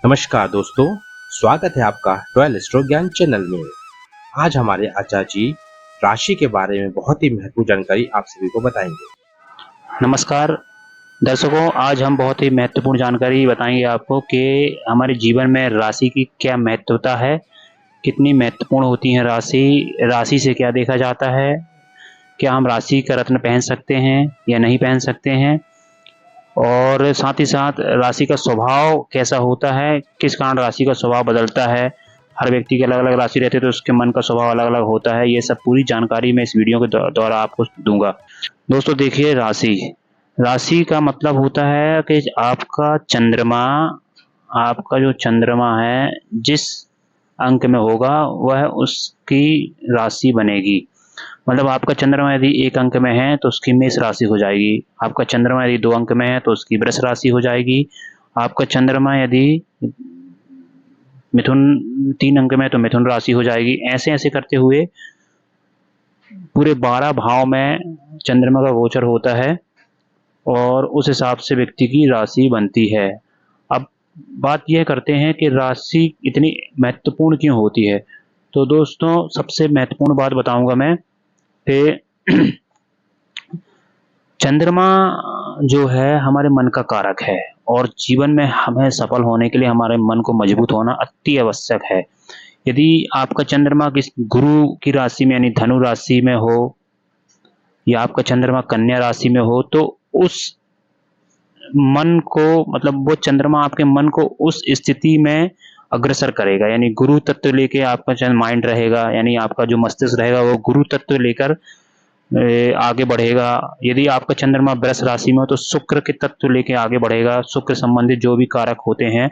नमस्कार दोस्तों, स्वागत है आपका रॉयल एस्ट्रो ज्ञान चैनल में। आज हमारे आचार्य जी राशि के बारे में बहुत ही महत्वपूर्ण जानकारी आप सभी को बताएंगे। नमस्कार दर्शकों, आज हम बहुत ही महत्वपूर्ण जानकारी बताएंगे आपको कि हमारे जीवन में राशि की क्या महत्वता है, कितनी महत्वपूर्ण होती है राशि, राशि से क्या देखा जाता है, क्या हम राशि का रत्न पहन सकते हैं या नहीं पहन सकते हैं, और साथ ही साथ राशि का स्वभाव कैसा होता है, किस कारण राशि का स्वभाव बदलता है। हर व्यक्ति के अलग अलग राशि रहते हैं तो उसके मन का स्वभाव अलग अलग होता है। ये सब पूरी जानकारी मैं इस वीडियो के द्वारा आपको दूंगा। दोस्तों देखिए, राशि राशि का मतलब होता है कि आपका चंद्रमा, आपका जो चंद्रमा है जिस अंक में होगा वह उसकी राशि बनेगी। मतलब आपका चंद्रमा यदि 1 अंक में है तो उसकी मेष राशि हो जाएगी। आपका चंद्रमा यदि 2 अंक में है तो उसकी वृष राशि हो जाएगी। आपका चंद्रमा यदि मिथुन 3 अंक में है तो मिथुन राशि हो जाएगी। ऐसे ऐसे करते हुए पूरे 12 भाव में चंद्रमा का गोचर होता है और उस हिसाब से व्यक्ति की राशि बनती है। अब बात यह करते हैं कि राशि इतनी महत्वपूर्ण क्यों होती है। तो दोस्तों सबसे महत्वपूर्ण बात बताऊंगा मैं कि चंद्रमा जो है हमारे मन का कारक है और जीवन में हमें सफल होने के लिए हमारे मन को मजबूत होना अति आवश्यक है। यदि आपका चंद्रमा किस गुरु की राशि में यानी धनु राशि में हो या आपका चंद्रमा कन्या राशि में हो तो उस मन को, मतलब वो चंद्रमा आपके मन को उस स्थिति में अग्रसर करेगा। यानी गुरु तत्व लेके आपका माइंड रहेगा, यानी आपका जो मस्तिष्क रहेगा वो गुरु तत्व लेकर आगे बढ़ेगा। यदि आपका चंद्रमा वृष राशि में हो तो शुक्र के तत्व लेके आगे बढ़ेगा। शुक्र संबंधित जो भी कारक होते हैं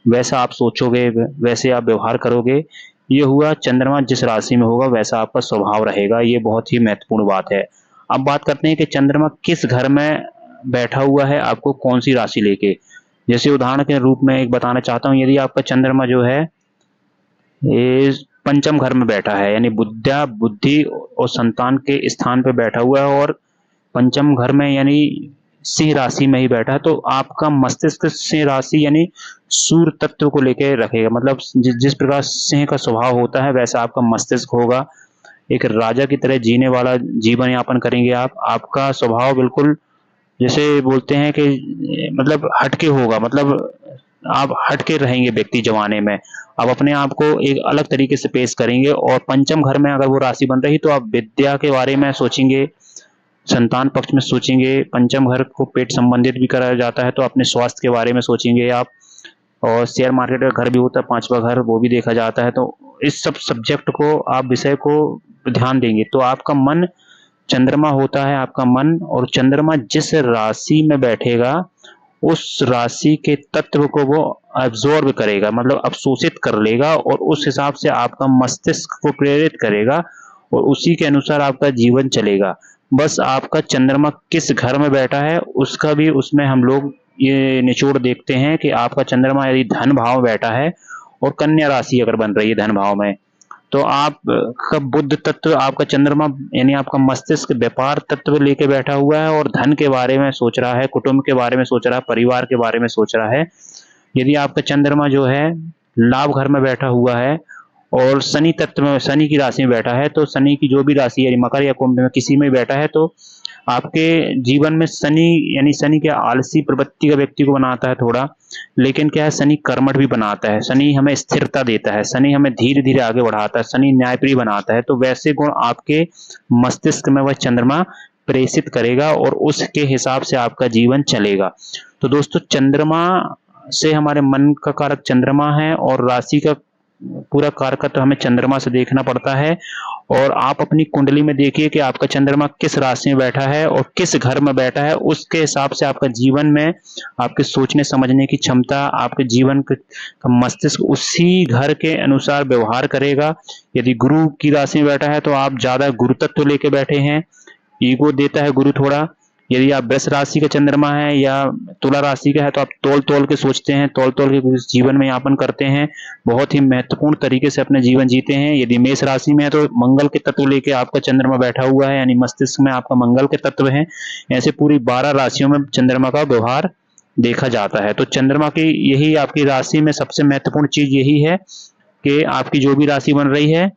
वैसा आप सोचोगे, वैसे आप व्यवहार करोगे। ये हुआ चंद्रमा जिस राशि में होगा वैसा आपका स्वभाव रहेगा। ये बहुत ही महत्वपूर्ण बात है। अब बात करते हैं कि चंद्रमा किस घर में बैठा हुआ है, आपको कौन सी राशि लेके। जैसे उदाहरण के रूप में एक बताना चाहता हूँ, यदि आपका चंद्रमा जो है ये पंचम घर में बैठा है यानी विद्या बुद्धि और संतान के स्थान पे बैठा हुआ है और पंचम घर में यानी सिंह राशि में ही बैठा है, तो आपका मस्तिष्क सिंह राशि यानी सूर्य तत्व को लेकर रखेगा। मतलब जिस प्रकार सिंह का स्वभाव होता है वैसा आपका मस्तिष्क होगा। एक राजा की तरह जीने वाला जीवन यापन करेंगे आप। आपका स्वभाव बिल्कुल जैसे बोलते हैं कि मतलब हटके होगा। मतलब आप हटके रहेंगे व्यक्ति जमाने में। आप अपने आप को एक अलग तरीके से पेश करेंगे और पंचम घर में अगर वो राशि बन रही तो आप विद्या के बारे में सोचेंगे, संतान पक्ष में सोचेंगे। पंचम घर को पेट संबंधित भी करा जाता है तो अपने स्वास्थ्य के बारे में सोचेंगे आप। और शेयर मार्केट का घर भी होता है 5वां घर, वो भी देखा जाता है। तो इस सब सब्जेक्ट को आप विषय को ध्यान देंगे तो आपका मन, चंद्रमा होता है आपका मन, और चंद्रमा जिस राशि में बैठेगा उस राशि के तत्व को वो अब्जॉर्ब करेगा, मतलब अवशोषित कर लेगा और उस हिसाब से आपका मस्तिष्क को प्रेरित करेगा और उसी के अनुसार आपका जीवन चलेगा। बस आपका चंद्रमा किस घर में बैठा है उसका भी उसमें हम लोग ये निचोड़ देखते हैं कि आपका चंद्रमा यदि धन भाव में बैठा है और कन्या राशि अगर बन रही है धन भाव में तो आप का बुद्ध तत्व, आपका चंद्रमा यानी आपका मस्तिष्क व्यापार तत्व लेके बैठा हुआ है और धन के बारे में सोच रहा है, कुटुंब के बारे में सोच रहा है, परिवार के बारे में सोच रहा है। यदि आपका चंद्रमा जो है लाभ घर में बैठा हुआ है और शनि तत्व में, शनि की राशि में बैठा है, तो शनि की जो भी राशि है मकर या कुंभ में किसी में बैठा है तो आपके जीवन में शनि यानी शनि क्या आलसी प्रवृत्ति का व्यक्ति को बनाता है थोड़ा, लेकिन क्या है शनि कर्मठ भी बनाता है। शनि हमें स्थिरता देता है, शनि हमें धीरे धीरे आगे बढ़ाता है, शनि न्यायप्रिय बनाता है। तो वैसे गुण आपके मस्तिष्क में वह चंद्रमा प्रेषित करेगा और उसके हिसाब से आपका जीवन चलेगा। तो दोस्तों चंद्रमा से हमारे मन का कारक चंद्रमा है और राशि का पूरा कारकत्व हमें चंद्रमा से देखना पड़ता है। और आप अपनी कुंडली में देखिए कि आपका चंद्रमा किस राशि में बैठा है और किस घर में बैठा है, उसके हिसाब से आपका जीवन में आपके सोचने समझने की क्षमता, आपके जीवन का मस्तिष्क उसी घर के अनुसार व्यवहार करेगा। यदि गुरु की राशि में बैठा है तो आप ज्यादा गुरु तत्व लेके बैठे हैं, ईगो देता है गुरु थोड़ा। यदि आप वृष राशि का चंद्रमा है या तुला राशि का है तो आप तोल तोल के सोचते हैं, तोल तोल के जीवन में यापन करते हैं, बहुत ही महत्वपूर्ण तरीके से अपने जीवन जीते हैं। यदि मेष राशि में है तो मंगल के तत्व लेके आपका चंद्रमा बैठा हुआ है यानी मस्तिष्क में आपका मंगल के तत्व है। ऐसे पूरी 12 राशियों में चंद्रमा का व्यवहार देखा जाता है। तो चंद्रमा की यही आपकी राशि में सबसे महत्वपूर्ण चीज यही है कि आपकी जो भी राशि बन रही है,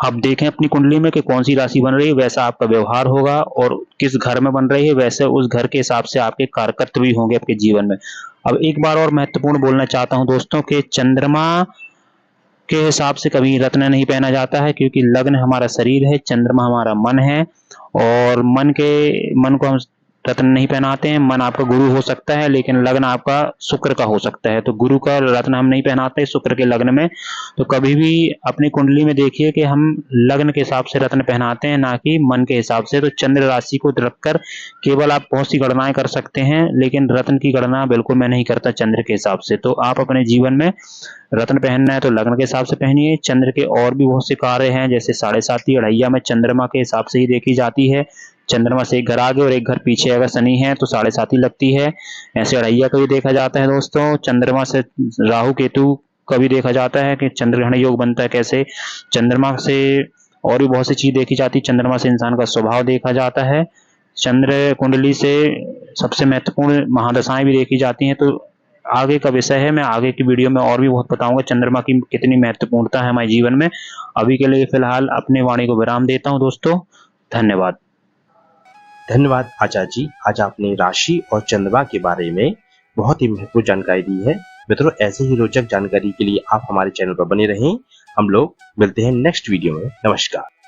आप देखें अपनी कुंडली में कि कौन सी राशि बन रही है, वैसा आपका व्यवहार होगा, और किस घर में बन रही है वैसे उस घर के हिसाब से आपके कारकत्व भी होंगे आपके जीवन में। अब एक बार और महत्वपूर्ण बोलना चाहता हूं दोस्तों कि चंद्रमा के हिसाब से कभी रत्न नहीं पहना जाता है, क्योंकि लग्न हमारा शरीर है, चंद्रमा हमारा मन है, और मन को हम रत्न नहीं पहनाते हैं। मन आपका गुरु हो सकता है, लेकिन लग्न आपका शुक्र का हो सकता है। तो गुरु का रत्न हम नहीं पहनाते शुक्र के लग्न में। तो कभी भी अपनी कुंडली में देखिए कि हम लग्न के हिसाब से रत्न पहनाते हैं, ना कि मन के हिसाब से। तो चंद्र राशि को रखकर केवल आप बहुत सी गणनाएं कर सकते हैं, लेकिन रत्न की गणना बिल्कुल मैं नहीं करता चंद्र के हिसाब से। तो आप अपने जीवन में रत्न पहनना है तो लग्न के हिसाब से पहनिए। चंद्र के और भी बहुत से कार्य हैं, जैसे 7.5 अढ़ैया में चंद्रमा के हिसाब से ही देखी जाती है। चंद्रमा से एक घर आगे और एक घर पीछे अगर शनि है तो 7.5 लगती है। ऐसे अढ़ैया का भी देखा जाता है दोस्तों। चंद्रमा से राहु केतु का भी देखा जाता है कि चंद्रग्रहण योग बनता है कैसे। चंद्रमा से और भी बहुत सी चीज देखी जाती है। चंद्रमा से इंसान का स्वभाव देखा जाता है। चंद्र कुंडली से सबसे महत्वपूर्ण महादशाएं भी देखी जाती हैं। तो आगे का विषय है, मैं आगे की वीडियो में और भी बहुत बताऊंगा चंद्रमा की कितनी महत्वपूर्णता है हमारे जीवन में। अभी के लिए फिलहाल अपनी वाणी को विराम देता हूं दोस्तों। धन्यवाद। धन्यवाद आचार्य जी, आज आपने राशि और चंद्रमा के बारे में बहुत ही महत्वपूर्ण जानकारी दी है। मित्रों, ऐसे ही रोचक जानकारी के लिए आप हमारे चैनल पर बने रहें। हम लोग मिलते हैं नेक्स्ट वीडियो में। नमस्कार।